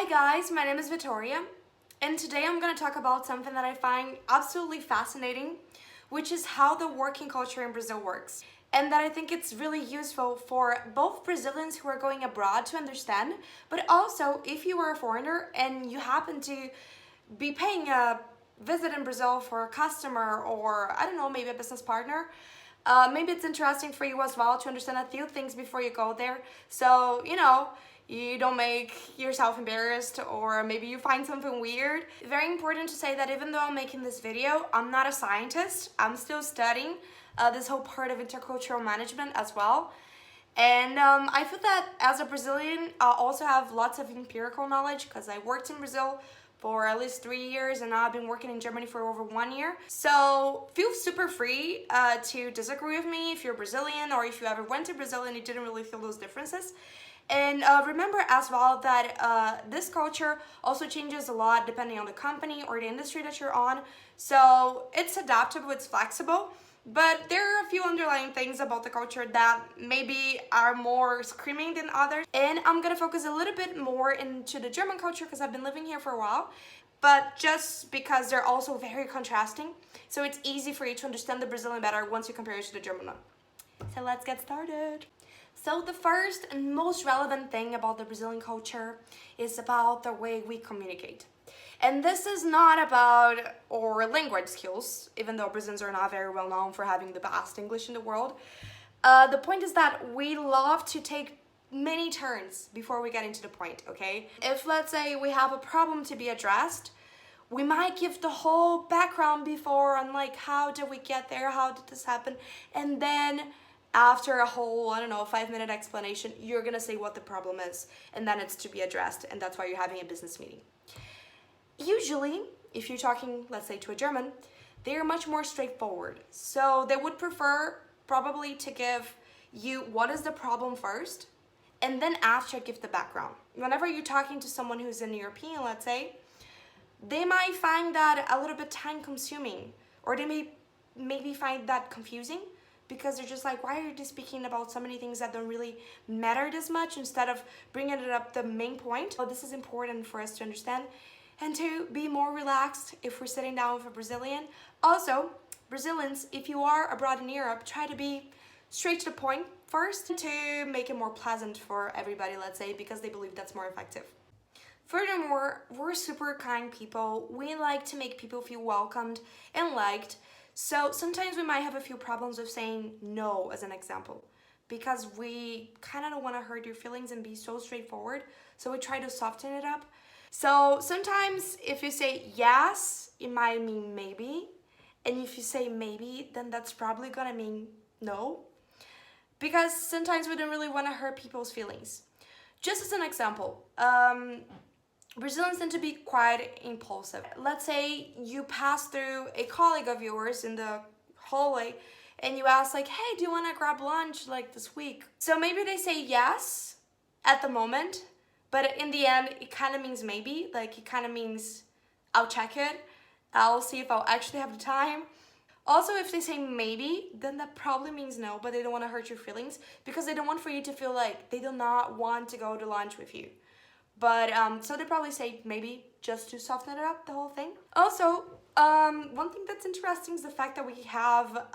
Hi guys, my name is Victoria, and today I'm going to talk about something that I find absolutely fascinating, which is how the working culture in Brazil works. And that I think it's really useful for both Brazilians who are going abroad to understand, but also if you are a foreigner and you happen to be paying a visit in Brazil for a customer or, I don't know, maybe a business partner. Maybe it's interesting for you as well to understand a few things before you go there. So, you don't make yourself embarrassed or maybe you find something weird. Very important to say that even though I'm making this video, I'm not a scientist. I'm still studying this whole part of intercultural management as well. And I feel that as a Brazilian, I also have lots of empirical knowledge because I worked in Brazil for at least 3 years and now I've been working in Germany for over 1 year. So feel super free to disagree with me if you're Brazilian or if you ever went to Brazil and you didn't really feel those differences. And remember as well that this culture also changes a lot depending on the company or the industry that you're on. So it's adaptable, it's flexible. But there are a few underlying things about the culture that maybe are more screaming than others. And I'm gonna focus a little bit more into the German culture because I've been living here for a while. But just because they're also very contrasting, so it's easy for you to understand the Brazilian better once you compare it to the German one. So let's get started. So the first and most relevant thing about the Brazilian culture is about the way we communicate. And this is not about our language skills, even though Brazilians are not very well known for having the best English in the world. The point is that we love to take many turns before we get into the point, okay? If let's say we have a problem to be addressed, we might give the whole background before on like how did we get there, how did this happen, and then after a whole, 5-minute explanation, you're gonna say what the problem is, and then it's to be addressed, and that's why you're having a business meeting. Usually, if you're talking, let's say, to a German, they're much more straightforward. So they would prefer probably to give you what is the problem first, and then after give the background. Whenever you're talking to someone who's an European, let's say, they might find that a little bit time consuming, or they may maybe find that confusing because they're just like, why are you just speaking about so many things that don't really matter this much instead of bringing it up the main point. So this is important for us to understand and to be more relaxed if we're sitting down with a Brazilian. Also, Brazilians, if you are abroad in Europe, try to be straight to the point first to make it more pleasant for everybody, let's say, because they believe that's more effective. Furthermore, we're super kind people. We like to make people feel welcomed and liked. So sometimes we might have a few problems with saying no, as an example, because we kind of don't want to hurt your feelings and be so straightforward. So we try to soften it up. So sometimes if you say yes, it might mean maybe. And if you say maybe, then that's probably going to mean no. Because sometimes we don't really want to hurt people's feelings. Just as an example, Brazilians tend to be quite impulsive. Let's say you pass through a colleague of yours in the hallway and you ask like, hey, do you want to grab lunch like this week? So maybe they say yes at the moment, but in the end, it kind of means maybe. Like it kind of means I'll check it. I'll see if I'll actually have the time. Also, if they say maybe, then that probably means no, but they don't want to hurt your feelings because they don't want for you to feel like they do not want to go to lunch with you. But so they probably say maybe just to soften it up, the whole thing. Also, one thing that's interesting is the fact that we have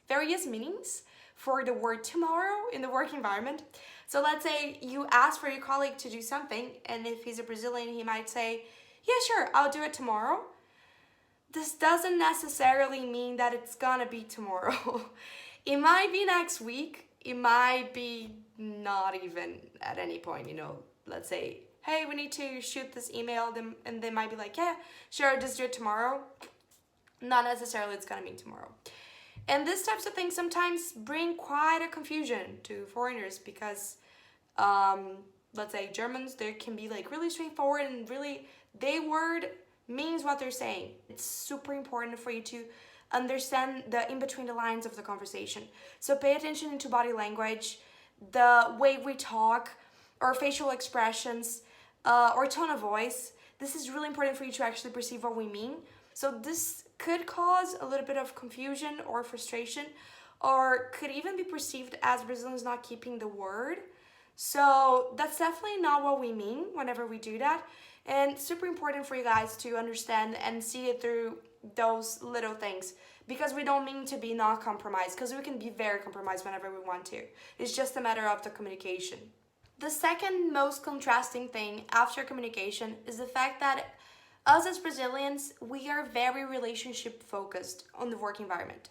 various meanings for the word tomorrow in the work environment. So let's say you ask for your colleague to do something, and if he's a Brazilian, he might say, yeah, sure, I'll do it tomorrow. This doesn't necessarily mean that it's gonna be tomorrow. It might be next week. It might be not even at any point, Let's say, hey, we need to shoot this email, and they might be like, yeah, sure, just do it tomorrow. Not necessarily it's gonna mean tomorrow. And these types of things sometimes bring quite a confusion to foreigners because, let's say Germans, they can be like really straightforward and really, their word means what they're saying. It's super important for you to understand the in between the lines of the conversation. So pay attention to body language, the way we talk, or facial expressions, or tone of voice. This is really important for you to actually perceive what we mean. So this could cause a little bit of confusion or frustration, or could even be perceived as Brazilians not keeping the word. So that's definitely not what we mean whenever we do that. And super important for you guys to understand and see it through those little things, because we don't mean to be not compromised, because we can be very compromised whenever we want to. It's just a matter of the communication. The second most contrasting thing after communication is the fact that us as Brazilians, we are very relationship focused on the work environment.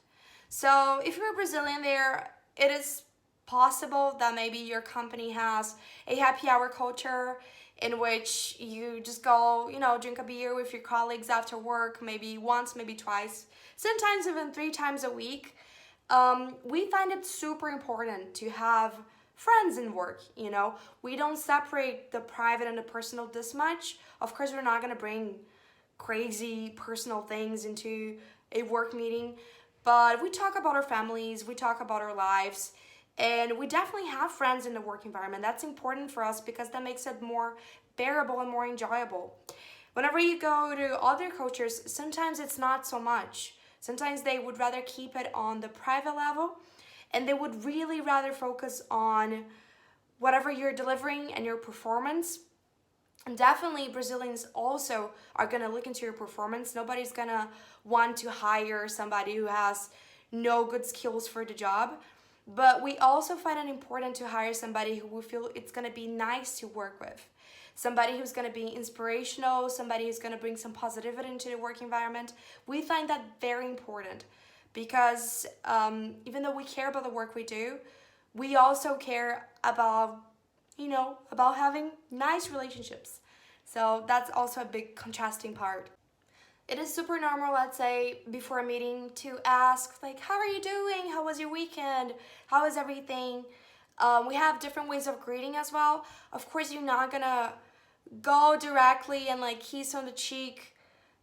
So if you're a Brazilian there, it is possible that maybe your company has a happy hour culture in which you just go, drink a beer with your colleagues after work, maybe once, maybe twice, sometimes even 3 times a week. We find it super important to have friends in work. We don't separate the private and the personal this much. Of course, we're not going to bring crazy personal things into a work meeting, but we talk about our families, we talk about our lives, and we definitely have friends in the work environment. That's important for us because that makes it more bearable and more enjoyable. Whenever you go to other cultures, sometimes it's not so much. Sometimes they would rather keep it on the private level, and they would really rather focus on whatever you're delivering and your performance. And definitely Brazilians also are going to look into your performance. Nobody's going to want to hire somebody who has no good skills for the job. But we also find it important to hire somebody who we feel it's going to be nice to work with. Somebody who's going to be inspirational, somebody who's going to bring some positivity into the work environment. We find that very important because even though we care about the work we do, we also care about having nice relationships. So that's also a big contrasting part. It is super normal, let's say, before a meeting to ask, like, how are you doing? How was your weekend? How is everything? We have different ways of greeting as well. Of course, you're not gonna go directly and like kiss on the cheek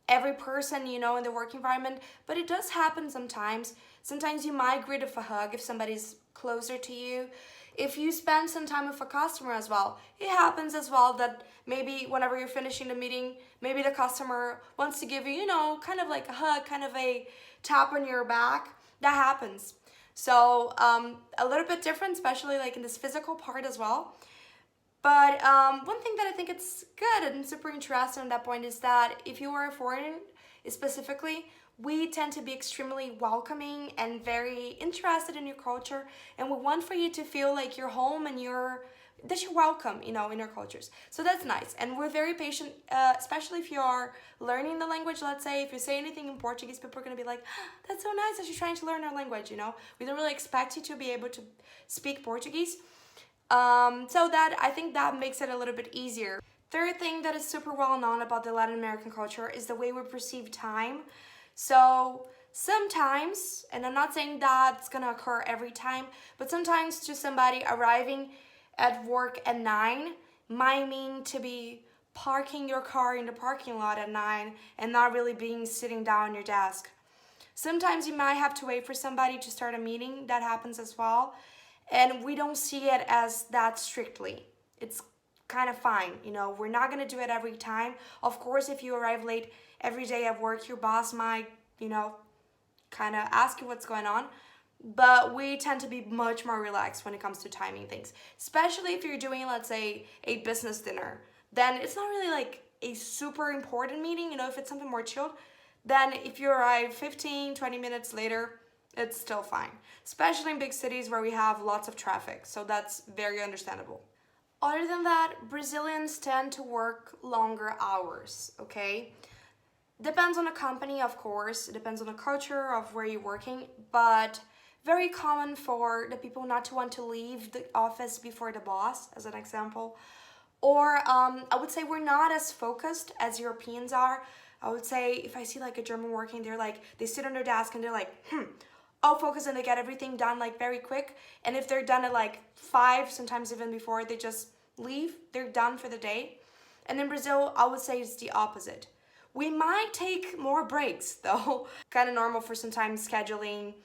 every person in the work environment, but it does happen sometimes. Sometimes you might greet with a hug if somebody's closer to you. If you spend some time with a customer as well, it happens as well that maybe whenever you're finishing the meeting, maybe the customer wants to give you, kind of like a hug, kind of a tap on your back. That happens. So a little bit different, especially like in this physical part as well. But one thing that I think it's good and super interesting on that point is that if you are a foreigner, specifically, we tend to be extremely welcoming and very interested in your culture, and we want for you to feel like you're home and that you're welcome, in our cultures. So that's nice, and we're very patient, especially if you are learning the language. Let's say if you say anything in Portuguese, people are gonna be like, "That's so nice that you're trying to learn our language." We don't really expect you to be able to speak Portuguese. So that I think that makes it a little bit easier. Third thing that is super well known about the Latin American culture is the way we perceive time. So sometimes, and I'm not saying that's gonna occur every time, but sometimes to somebody arriving at work at 9 might mean to be parking your car in the parking lot at 9 and not really being sitting down on your desk. Sometimes you might have to wait for somebody to start a meeting. That happens as well. And we don't see it as that strictly. It's kind of fine, we're not gonna do it every time. Of course, if you arrive late every day at work, your boss might, kind of ask you what's going on. But we tend to be much more relaxed when it comes to timing things, especially if you're doing, let's say, a business dinner. Then it's not really like a super important meeting, if it's something more chilled. Then if you arrive 15, 20 minutes later, it's still fine, especially in big cities where we have lots of traffic, so that's very understandable. Other than that, Brazilians tend to work longer hours, okay? Depends on the company, of course, it depends on the culture of where you're working, but very common for the people not to want to leave the office before the boss, as an example. Or I would say we're not as focused as Europeans are. I would say if I see like a German working, they sit on their desk and they're like, all focus and they get everything done like very quick. And if they're done at like 5, sometimes even before, they just leave. They're done for the day. And in Brazil, I would say it's the opposite. We might take more breaks though. Kind of normal for sometimes scheduling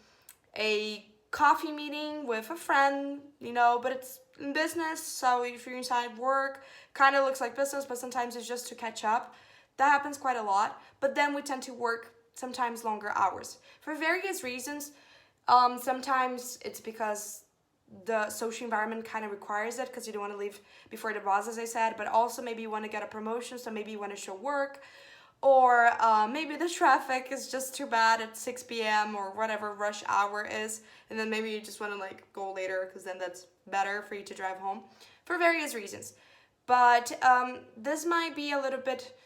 a coffee meeting with a friend, but it's in business. So if you're inside work, kind of looks like business, but sometimes it's just to catch up. That happens quite a lot. But then we tend to work sometimes longer hours for various reasons. Sometimes it's because the social environment kind of requires it because you don't want to leave before the boss, as I said, but also maybe you want to get a promotion, so maybe you want to show work, or maybe the traffic is just too bad at 6 p.m. or whatever rush hour is, and then maybe you just want to like go later because then that's better for you to drive home for various reasons. But this might be a little bit,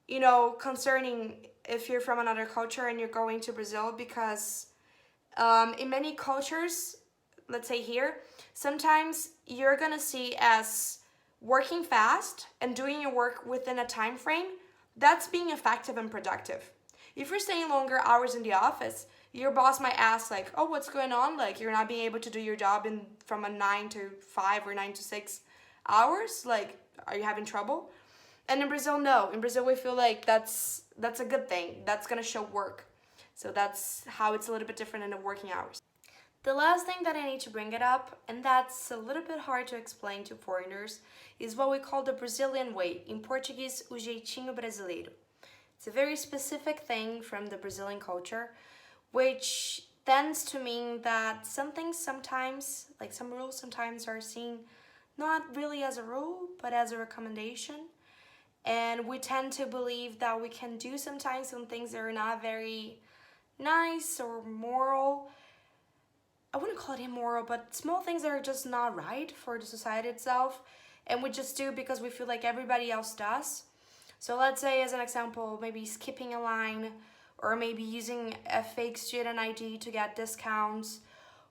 you know, concerning if you're from another culture and you're going to Brazil, because in many cultures, let's say here, sometimes you're gonna see as working fast and doing your work within a time frame, that's being effective and productive. If you're staying longer hours in the office, your boss might ask like, oh, what's going on? Like, you're not being able to do your job in from a 9 to 5 or 9 to 6 hours? Like, are you having trouble? And in Brazil, no. In Brazil, we feel like that's a good thing. That's gonna show work. So that's how it's a little bit different in the working hours. The last thing that I need to bring it up, and that's a little bit hard to explain to foreigners, is what we call the Brazilian way. In Portuguese, o jeitinho brasileiro. It's a very specific thing from the Brazilian culture, which tends to mean that some things sometimes, like some rules sometimes are seen not really as a rule, but as a recommendation. And we tend to believe that we can do sometimes some things that are not very nice or moral. I wouldn't call it immoral, but small things that are just not right for the society itself, and we just do because we feel like everybody else does. So let's say, as an example, maybe skipping a line, or maybe using a fake student ID to get discounts,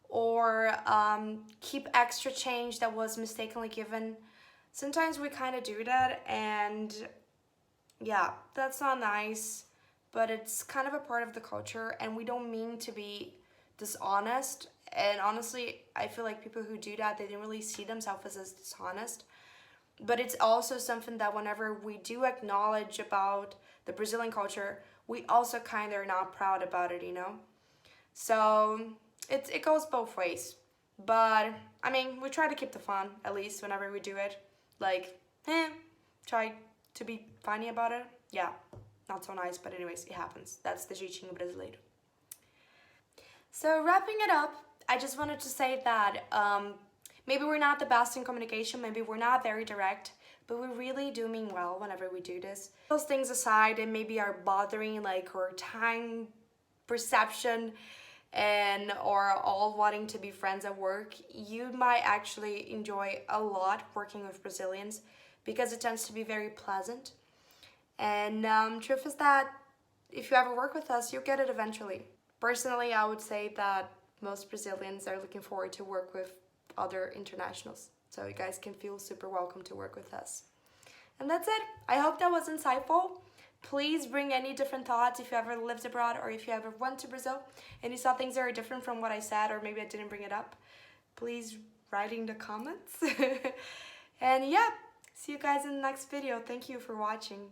or keep extra change that was mistakenly given. Sometimes we kind of do that, and yeah, that's not nice, but it's kind of a part of the culture, and we don't mean to be dishonest. And honestly, I feel like people who do that, they didn't really see themselves as dishonest. But it's also something that whenever we do acknowledge about the Brazilian culture, we also kind of are not proud about it, you know? So it goes both ways. But I mean, we try to keep the fun, at least whenever we do it. Like, try to be funny about it. Yeah, not so nice, but anyways, it happens. That's the jeitinho brasileiro. So wrapping it up, I just wanted to say that maybe we're not the best in communication, maybe we're not very direct, but we really do mean well whenever we do this. Those things aside, and maybe are bothering like our time perception and or all wanting to be friends at work, you might actually enjoy a lot working with Brazilians because it tends to be very pleasant. And truth is that if you ever work with us, you'll get it eventually. Personally, I would say that most Brazilians are looking forward to work with other internationals. So you guys can feel super welcome to work with us. And that's it. I hope that was insightful. Please bring any different thoughts if you ever lived abroad or if you ever went to Brazil and you saw things that are different from what I said, or maybe I didn't bring it up. Please write in the comments. And yeah, see you guys in the next video. Thank you for watching.